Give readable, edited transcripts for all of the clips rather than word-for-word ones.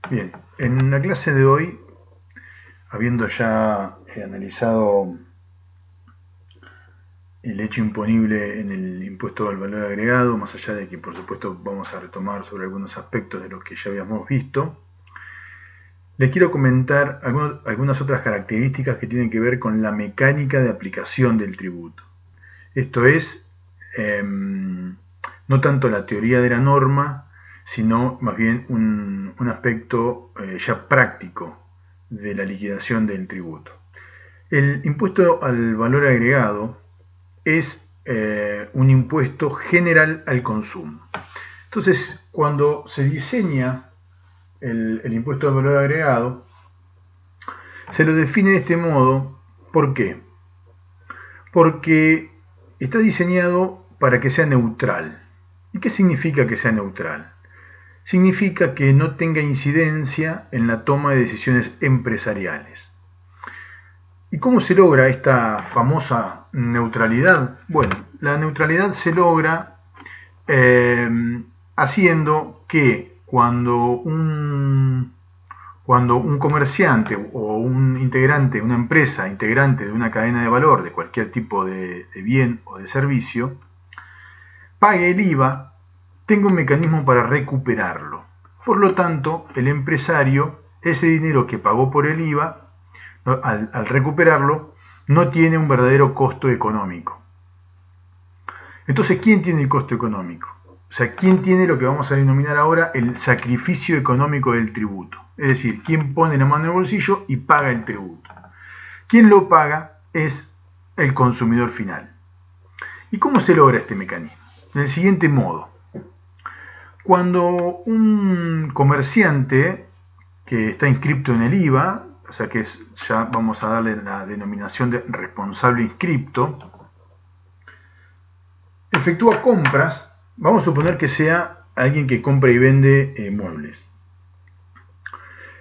Bien, en la clase de hoy, habiendo ya analizado el hecho imponible en el impuesto al valor agregado, más allá de que por supuesto vamos a retomar sobre algunos aspectos de los que ya habíamos visto, les quiero comentar algunas otras características que tienen que ver con la mecánica de aplicación del tributo. Esto es, no tanto la teoría de la norma, sino más bien un aspecto ya práctico de la liquidación del tributo. El impuesto al valor agregado es un impuesto general al consumo. Entonces, cuando se diseña el impuesto al valor agregado, se lo define de este modo. ¿Por qué? Porque está diseñado para que sea neutral. ¿Y qué significa que sea neutral? Significa que no tenga incidencia en la toma de decisiones empresariales. ¿Y cómo se logra esta famosa neutralidad? Bueno, la neutralidad se logra haciendo que cuando un comerciante o un integrante, una empresa integrante de una cadena de valor de cualquier tipo de bien o de servicio, pague el IVA, tenga un mecanismo para recuperarlo. Por lo tanto, el empresario, ese dinero que pagó por el IVA, al recuperarlo, no tiene un verdadero costo económico. Entonces, ¿quién tiene el costo económico? O sea, ¿quién tiene lo que vamos a denominar ahora el sacrificio económico del tributo? Es decir, ¿quién pone la mano en el bolsillo y paga el tributo? Quien lo paga es el consumidor final. ¿Y cómo se logra este mecanismo? Del siguiente modo. Cuando un comerciante que está inscripto en el IVA, o sea que ya vamos a darle la denominación de responsable inscripto, efectúa compras, vamos a suponer que sea alguien que compra y vende muebles.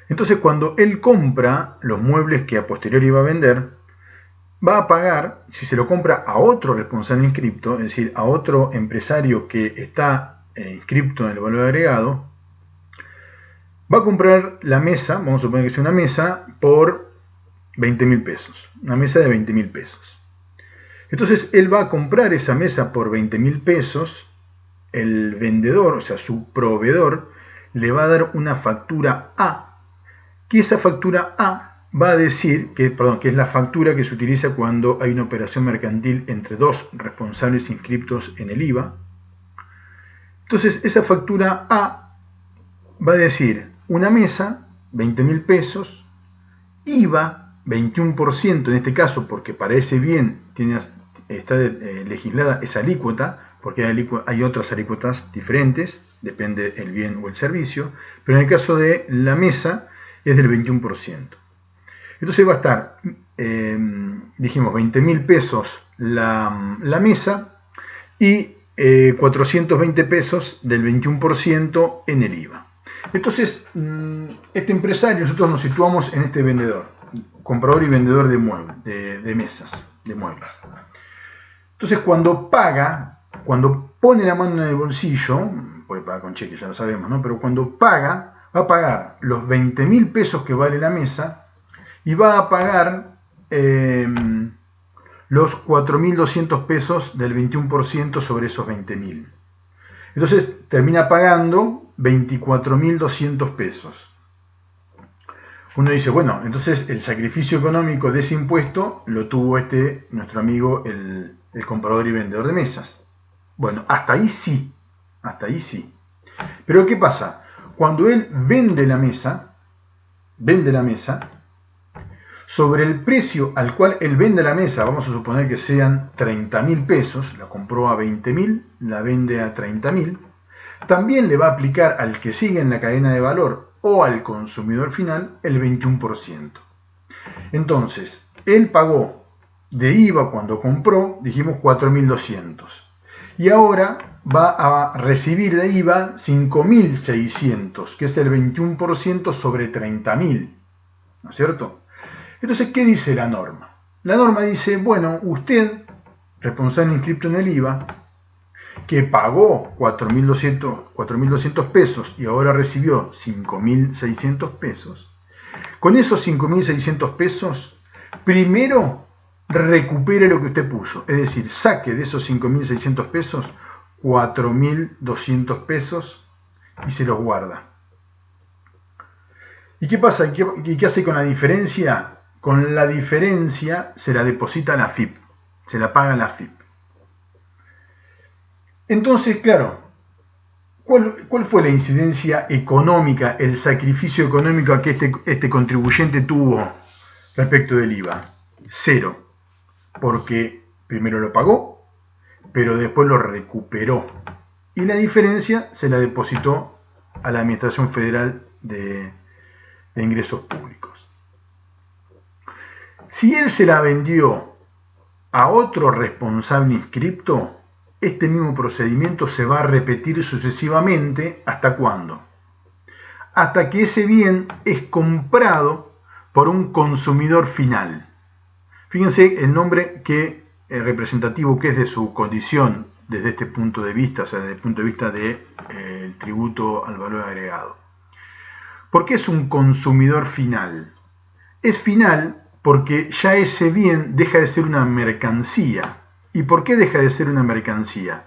Entonces, cuando él compra los muebles que a posteriori va a vender, va a pagar, si se lo compra a otro responsable inscripto, es decir, a otro empresario que está inscripto en el valor agregado, va a comprar la mesa, vamos a suponer que sea una mesa, por 20.000 pesos. Una mesa de 20.000 pesos. Entonces, él va a comprar esa mesa por 20.000 pesos. El vendedor, o sea, su proveedor, le va a dar una factura A, que esa factura A va a decir que es la factura que se utiliza cuando hay una operación mercantil entre dos responsables inscriptos en el IVA. Entonces, esa factura A va a decir una mesa, 20.000 pesos, IVA, 21% en este caso, porque para ese bien está legislada esa alícuota, porque hay otras alícuotas diferentes, depende el bien o el servicio, pero en el caso de la mesa es del 21%. Entonces va a estar, dijimos, 20.000 pesos la mesa y 420 pesos del 21% en el IVA. Entonces, este empresario, nosotros nos situamos en este vendedor, comprador y vendedor de muebles, de mesas, de muebles. Entonces, cuando pone la mano en el bolsillo, puede pagar con cheque, ya lo sabemos, ¿no? Pero cuando paga, va a pagar los 20.000 pesos que vale la mesa y va a pagar los 4.200 pesos del 21% sobre esos 20.000. Entonces termina pagando 24.200 pesos. Uno dice, bueno, entonces el sacrificio económico de ese impuesto lo tuvo nuestro amigo, el comprador y vendedor de mesas. Bueno, hasta ahí sí. Pero ¿qué pasa? Cuando él vende la mesa, sobre el precio al cual él vende la mesa, vamos a suponer que sean 30.000 pesos, la compró a 20.000, la vende a 30.000, también le va a aplicar al que sigue en la cadena de valor o al consumidor final el 21%. Entonces, él pagó de IVA cuando compró, dijimos 4.200. Y ahora va a recibir de IVA 5.600, que es el 21% sobre 30.000. ¿No es cierto? Entonces, ¿qué dice la norma? La norma dice, bueno, usted, responsable inscripto en el IVA, que pagó 4.200 pesos y ahora recibió 5.600 pesos, con esos 5.600 pesos, primero recupere lo que usted puso, es decir, saque de esos 5.600 pesos 4.200 pesos y se los guarda. ¿Y qué pasa? ¿Qué hace con la diferencia? Con la diferencia se la deposita a la AFIP, se la paga a la AFIP. Entonces, claro, ¿cuál fue la incidencia económica, el sacrificio económico que este contribuyente tuvo respecto del IVA? Cero, porque primero lo pagó, pero después lo recuperó. Y la diferencia se la depositó a la Administración Federal de Ingresos Públicos. Si él se la vendió a otro responsable inscripto, este mismo procedimiento se va a repetir sucesivamente. ¿Hasta cuándo? Hasta que ese bien es comprado por un consumidor final. Fíjense el nombre representativo que es de su condición desde este punto de vista, o sea, desde el punto de vista del tributo al valor agregado. ¿Por qué es un consumidor final? Es final porque ya ese bien deja de ser una mercancía. ¿Y por qué deja de ser una mercancía?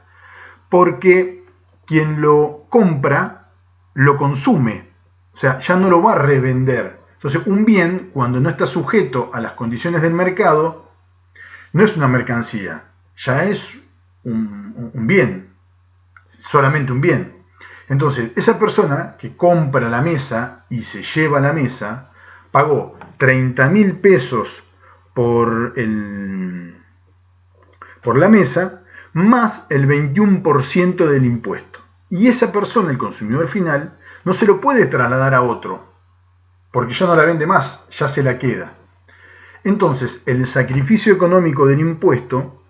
Porque quien lo compra lo consume, o sea, ya no lo va a revender. Entonces, un bien, cuando no está sujeto a las condiciones del mercado, no es una mercancía, ya es un bien, solamente un bien. Entonces, esa persona que compra la mesa y se lleva la mesa, pagó 30.000 pesos por la mesa, más el 21% del impuesto. Y esa persona, el consumidor final, no se lo puede trasladar a otro, porque ya no la vende más, ya se la queda. Entonces, el sacrificio económico del impuesto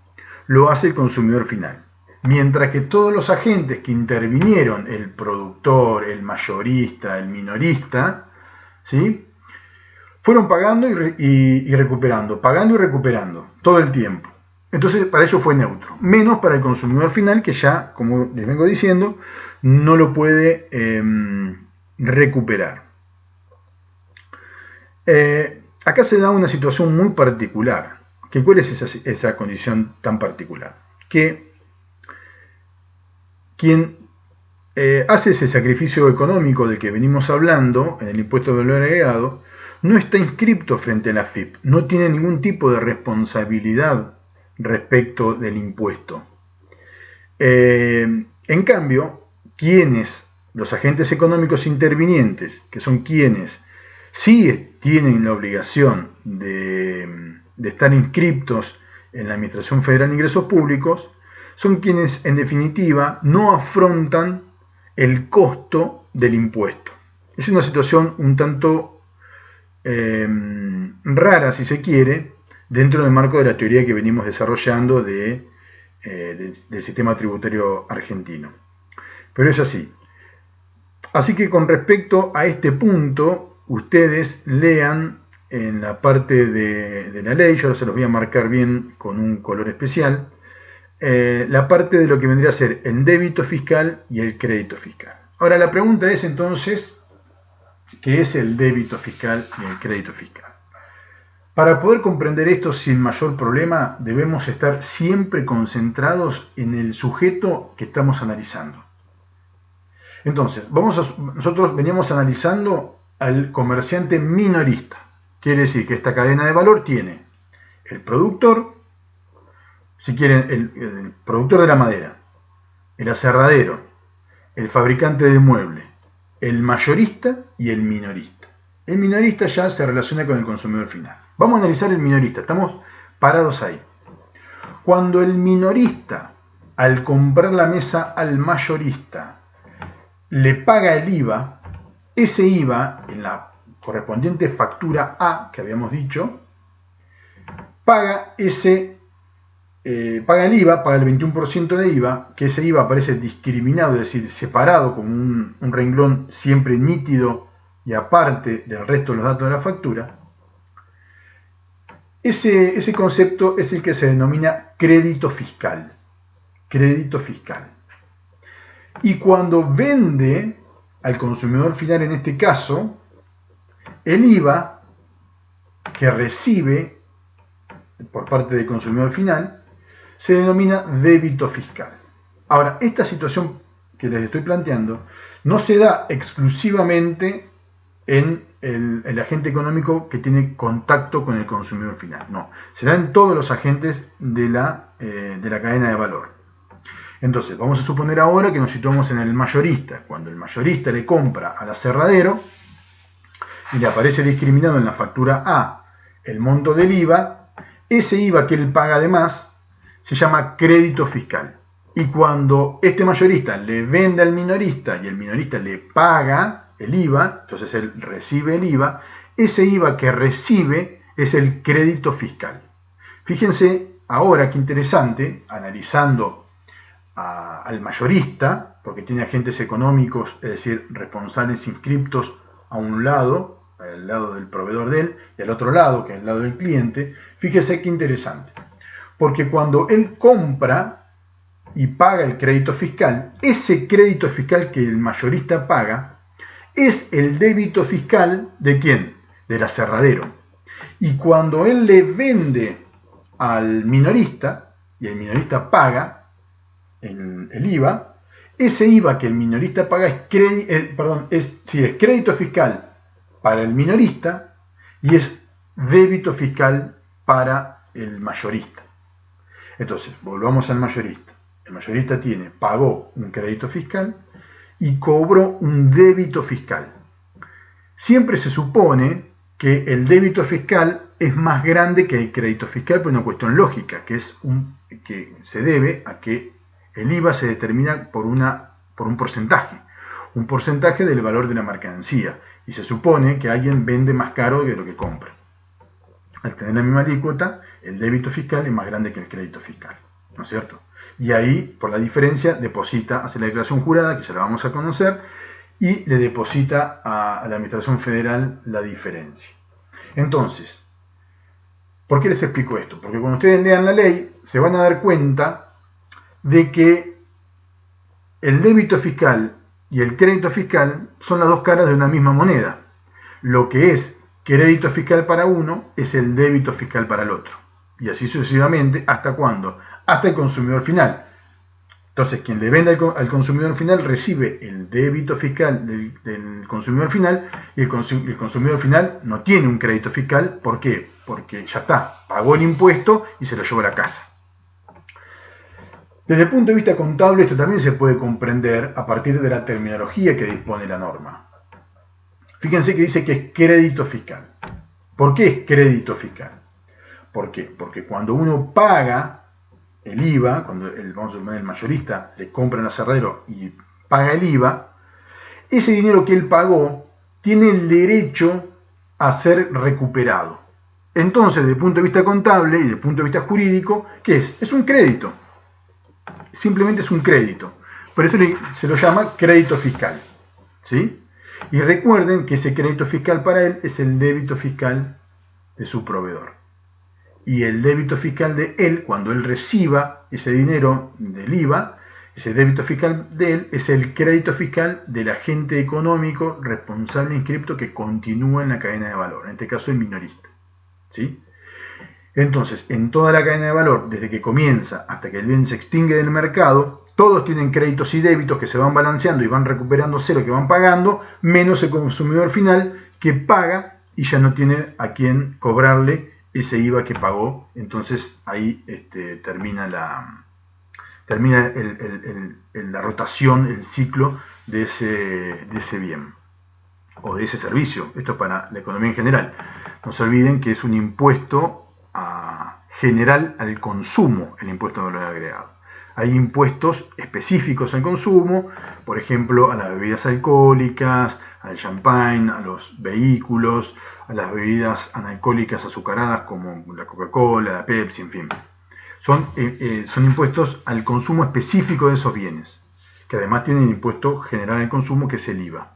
lo hace el consumidor final. Mientras que todos los agentes que intervinieron, el productor, el mayorista, el minorista, ¿sí?, fueron pagando y recuperando, pagando y recuperando, todo el tiempo. Entonces, para ellos fue neutro. Menos para el consumidor final, que ya, como les vengo diciendo, no lo puede recuperar. Acá se da una situación muy particular. ¿Cuál es esa condición tan particular? Que quien hace ese sacrificio económico del que venimos hablando en el impuesto de valor agregado no está inscripto frente a la AFIP, no tiene ningún tipo de responsabilidad respecto del impuesto. En cambio, los agentes económicos intervinientes, que son quienes sí tienen la obligación de estar inscriptos en la Administración Federal de Ingresos Públicos, son quienes en definitiva no afrontan el costo del impuesto. Es una situación un tanto rara, si se quiere, dentro del marco de la teoría que venimos desarrollando del sistema tributario argentino. Pero es así. Así que con respecto a este punto, ustedes lean en la parte de la ley, yo se los voy a marcar bien con un color especial, la parte de lo que vendría a ser el débito fiscal y el crédito fiscal. Ahora la pregunta es entonces, ¿qué es el débito fiscal y el crédito fiscal? Para poder comprender esto sin mayor problema, debemos estar siempre concentrados en el sujeto que estamos analizando. Entonces, nosotros veníamos analizando al comerciante minorista. Quiere decir que esta cadena de valor tiene el productor, si quieren, el productor de la madera, el aserradero, el fabricante del mueble, el mayorista y el minorista. El minorista ya se relaciona con el consumidor final. Vamos a analizar el minorista, estamos parados ahí. Cuando el minorista, al comprar la mesa al mayorista, le paga el IVA, ese IVA, en la correspondiente factura A, que habíamos dicho, paga el IVA, paga el 21% de IVA, que ese IVA aparece discriminado, es decir, separado como un renglón siempre nítido y aparte del resto de los datos de la factura. Ese concepto es el que se denomina crédito fiscal. crédito fiscal. Y cuando vende al consumidor final, en este caso, el IVA que recibe por parte del consumidor final se denomina débito fiscal. Ahora, esta situación que les estoy planteando no se da exclusivamente en el agente económico que tiene contacto con el consumidor final. No, se da en todos los agentes de la cadena de valor. Entonces, vamos a suponer ahora que nos situamos en el mayorista. Cuando el mayorista le compra al aserradero y le aparece discriminado en la factura A el monto del IVA, ese IVA que él paga además se llama crédito fiscal. Y cuando este mayorista le vende al minorista y el minorista le paga el IVA, entonces él recibe el IVA, ese IVA que recibe es el crédito fiscal. Fíjense ahora qué interesante, analizando al mayorista, porque tiene agentes económicos, es decir, responsables inscriptos a un lado, al lado del proveedor de él, y al otro lado, que es el lado del cliente. Fíjense qué interesante, porque cuando él compra y paga el crédito fiscal, ese crédito fiscal que el mayorista paga es el débito fiscal ¿de quién? Del aserradero. Y cuando él le vende al minorista y el minorista paga el IVA, ese IVA que el minorista paga es crédito fiscal para el minorista y es débito fiscal para el mayorista. Entonces, volvamos al mayorista. El mayorista pagó un crédito fiscal y cobró un débito fiscal. Siempre se supone que el débito fiscal es más grande que el crédito fiscal por una cuestión lógica, que se debe a que el IVA se determina por un porcentaje del valor de la mercancía, y se supone que alguien vende más caro de lo que compra. Al tener la misma alícuota, el débito fiscal es más grande que el crédito fiscal, ¿no es cierto? Y ahí, por la diferencia, hace la declaración jurada, que ya la vamos a conocer, y le deposita a la Administración Federal la diferencia. Entonces, ¿por qué les explico esto? Porque cuando ustedes lean la ley, se van a dar cuenta de que el débito fiscal y el crédito fiscal son las dos caras de una misma moneda. Lo que es crédito fiscal para uno es el débito fiscal para el otro. Y así sucesivamente, ¿hasta cuándo? Hasta el consumidor final. Entonces, quien le vende al consumidor final recibe el débito fiscal del consumidor final, y el consumidor final no tiene un crédito fiscal. ¿Por qué? Porque ya está, pagó el impuesto y se lo llevó a la casa. Desde el punto de vista contable, esto también se puede comprender a partir de la terminología que dispone la norma. Fíjense que dice que es crédito fiscal. ¿Por qué es crédito fiscal? ¿Por qué? Porque cuando uno paga el IVA, cuando el mayorista le compra al aserradero y paga el IVA, ese dinero que él pagó tiene el derecho a ser recuperado. Entonces, desde el punto de vista contable y desde el punto de vista jurídico, ¿qué es? Es un crédito. Simplemente es un crédito. Por eso se lo llama crédito fiscal. ¿Sí? Y recuerden que ese crédito fiscal para él es el débito fiscal de su proveedor. Y el débito fiscal de él, cuando él reciba ese dinero del IVA, ese débito fiscal de él es el crédito fiscal del agente económico responsable inscripto que continúa en la cadena de valor, en este caso el minorista. ¿Sí? Entonces, en toda la cadena de valor, desde que comienza hasta que el bien se extingue del mercado, todos tienen créditos y débitos que se van balanceando y van recuperándose lo que van pagando, menos el consumidor final que paga y ya no tiene a quién cobrarle ese IVA que pagó. Entonces ahí termina la rotación, el ciclo de ese bien o de ese servicio. Esto para la economía en general. No se olviden que es un impuesto general al consumo, el impuesto de valor agregado. Hay impuestos específicos al consumo, por ejemplo, a las bebidas alcohólicas, al champagne, a los vehículos, a las bebidas analcohólicas azucaradas como la Coca-Cola, la Pepsi, en fin. Son impuestos al consumo específico de esos bienes, que además tienen impuesto general al consumo, que es el IVA.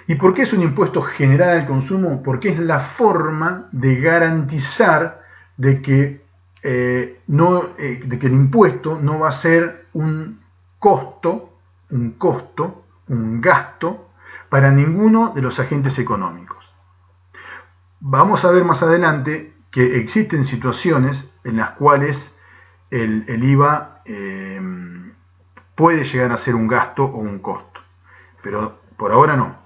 ¿Y por qué es un impuesto general al consumo? Porque es la forma de garantizar de que de que el impuesto no va a ser un costo, un gasto para ninguno de los agentes económicos. Vamos a ver más adelante que existen situaciones en las cuales el IVA puede llegar a ser un gasto o un costo, pero por ahora no.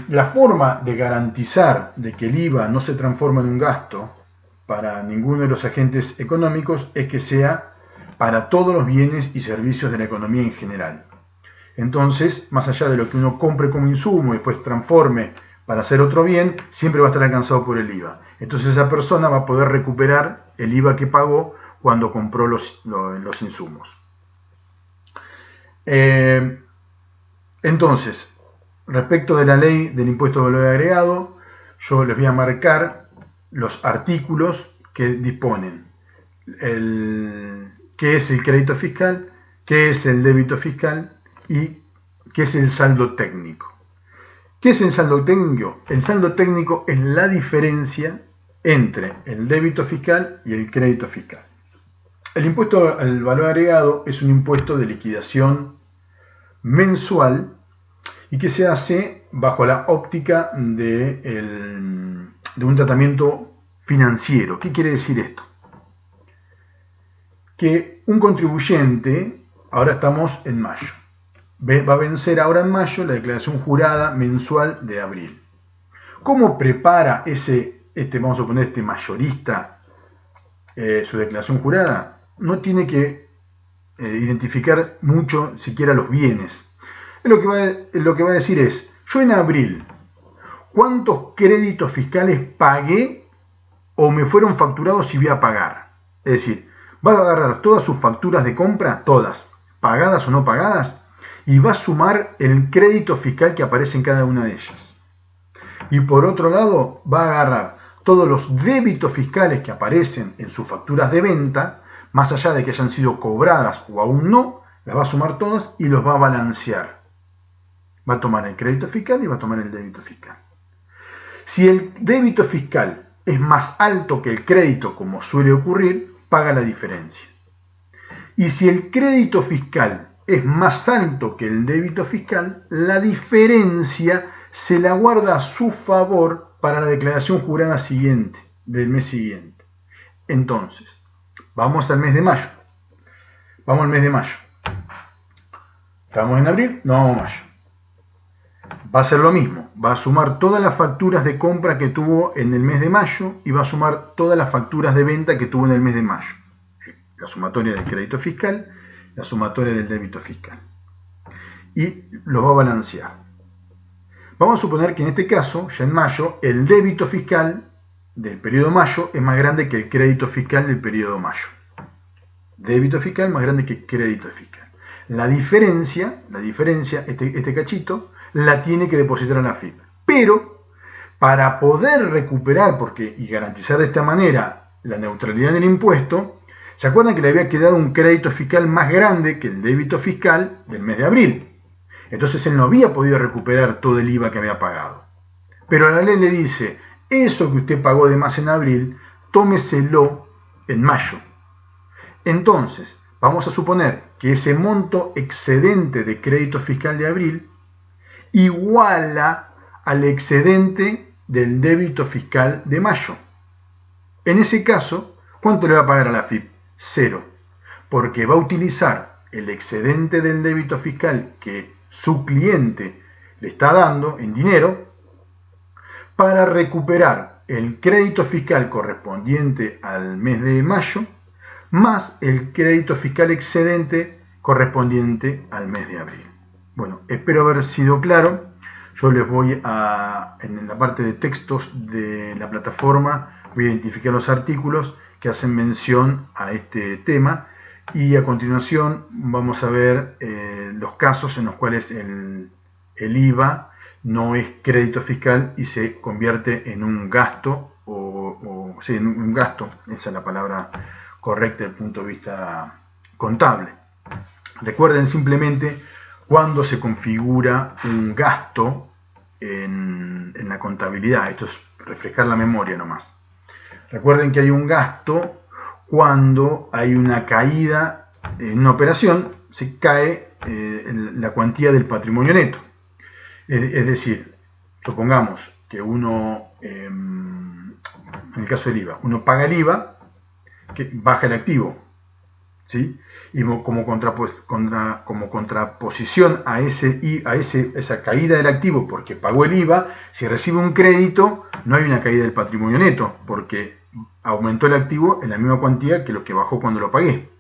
La forma de garantizar de que el IVA no se transforma en un gasto para ninguno de los agentes económicos es que sea para todos los bienes y servicios de la economía en general. Entonces, más allá de lo que uno compre como insumo y después transforme para hacer otro bien, siempre va a estar alcanzado por el IVA. Entonces esa persona va a poder recuperar el IVA que pagó cuando compró los insumos. Entonces, respecto de la ley del impuesto de valor agregado, yo les voy a marcar los artículos que disponen qué es el crédito fiscal, qué es el débito fiscal y qué es el saldo técnico. ¿Qué es el saldo técnico? El saldo técnico es la diferencia entre el débito fiscal y el crédito fiscal. El impuesto al valor agregado es un impuesto de liquidación mensual y que se hace bajo la óptica de un tratamiento financiero. ¿Qué quiere decir esto? Que un contribuyente, ahora estamos en mayo, va a vencer ahora en mayo la declaración jurada mensual de abril. ¿Cómo prepara vamos a suponer, este mayorista su declaración jurada? No tiene que identificar mucho siquiera los bienes. Lo que va a decir es, yo en abril, ¿cuántos créditos fiscales pagué o me fueron facturados y voy a pagar? Es decir, va a agarrar todas sus facturas de compra, todas, pagadas o no pagadas, y va a sumar el crédito fiscal que aparece en cada una de ellas. Y por otro lado, va a agarrar todos los débitos fiscales que aparecen en sus facturas de venta, más allá de que hayan sido cobradas o aún no, las va a sumar todas y los va a balancear. Va a tomar el crédito fiscal y va a tomar el débito fiscal. Si el débito fiscal es más alto que el crédito, como suele ocurrir, paga la diferencia. Y si el crédito fiscal es más alto que el débito fiscal, la diferencia se la guarda a su favor para la declaración jurada siguiente, del mes siguiente. Entonces, vamos al mes de mayo. Vamos al mes de mayo. ¿Estamos en abril? No, vamos a mayo. Va a ser lo mismo. Va a sumar todas las facturas de compra que tuvo en el mes de mayo y va a sumar todas las facturas de venta que tuvo en el mes de mayo. La sumatoria del crédito fiscal, la sumatoria del débito fiscal. Y los va a balancear. Vamos a suponer que en este caso, ya en mayo, el débito fiscal del periodo mayo es más grande que el crédito fiscal del periodo mayo. Débito fiscal más grande que crédito fiscal. La diferencia, este cachito, la tiene que depositar a la AFIP. Pero, para poder recuperar y garantizar de esta manera la neutralidad del impuesto, ¿se acuerdan que le había quedado un crédito fiscal más grande que el débito fiscal del mes de abril? Entonces él no había podido recuperar todo el IVA que había pagado. Pero la ley le dice, eso que usted pagó de más en abril, tómeselo en mayo. Entonces, vamos a suponer que ese monto excedente de crédito fiscal de abril iguala al excedente del débito fiscal de mayo. En ese caso, ¿cuánto le va a pagar a la AFIP? 0, porque va a utilizar el excedente del débito fiscal que su cliente le está dando en dinero para recuperar el crédito fiscal correspondiente al mes de mayo más el crédito fiscal excedente correspondiente al mes de abril. Bueno, espero haber sido claro. Yo les voy en la parte de textos de la plataforma, voy a identificar los artículos que hacen mención a este tema y a continuación vamos a ver los casos en los cuales el IVA no es crédito fiscal y se convierte en un gasto, en un gasto, esa es la palabra correcta desde el punto de vista contable. Recuerden simplemente cuando se configura un gasto en la contabilidad. Esto es refrescar la memoria nomás. Recuerden que hay un gasto cuando hay una caída en una operación, se cae la cuantía del patrimonio neto. Es decir, supongamos que uno, en el caso del IVA, uno paga el IVA, que baja el activo, ¿sí? Y como contraposición a esa caída del activo porque pagó el IVA, si recibe un crédito, no hay una caída del patrimonio neto, porque aumentó el activo en la misma cuantía que lo que bajó cuando lo pagué.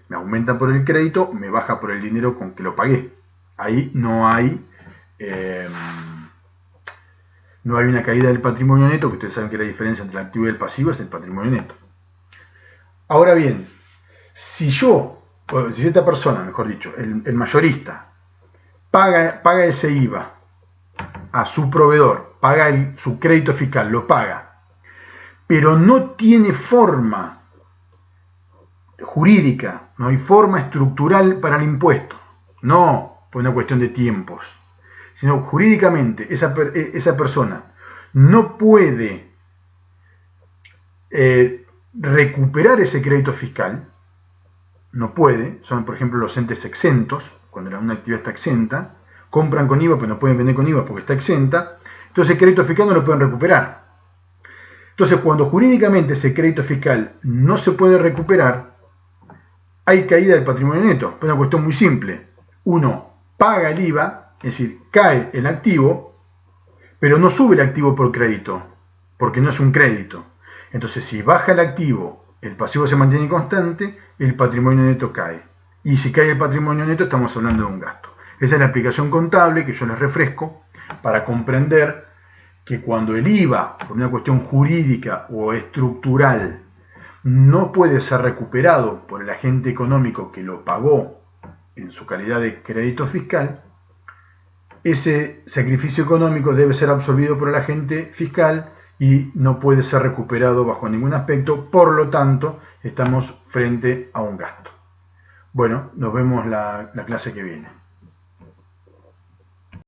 Me aumenta por el crédito, me baja por el dinero con que lo pagué. Ahí no hay una caída del patrimonio neto, que ustedes saben que la diferencia entre el activo y el pasivo es el patrimonio neto. Ahora bien, si esta persona, mejor dicho, el mayorista, paga ese IVA a su proveedor, paga su crédito fiscal, lo paga, pero no tiene forma jurídica, no hay forma estructural para el impuesto, no por una cuestión de tiempos, sino jurídicamente esa persona no puede recuperar ese crédito fiscal, no puede, son por ejemplo los entes exentos, cuando una actividad está exenta, compran con IVA pero no pueden vender con IVA porque está exenta, entonces el crédito fiscal no lo pueden recuperar. Entonces cuando jurídicamente ese crédito fiscal no se puede recuperar, hay caída del patrimonio neto. Es una cuestión muy simple. Uno paga el IVA, es decir, cae el activo, pero no sube el activo por crédito, porque no es un crédito. Entonces si baja el activo, el pasivo se mantiene constante, el patrimonio neto cae. Y si cae el patrimonio neto, estamos hablando de un gasto. Esa es la aplicación contable que yo les refresco para comprender que cuando el IVA, por una cuestión jurídica o estructural, no puede ser recuperado por el agente económico que lo pagó en su calidad de crédito fiscal, ese sacrificio económico debe ser absorbido por el agente fiscal y no puede ser recuperado bajo ningún aspecto, por lo tanto, estamos frente a un gasto. Bueno, nos vemos la clase que viene.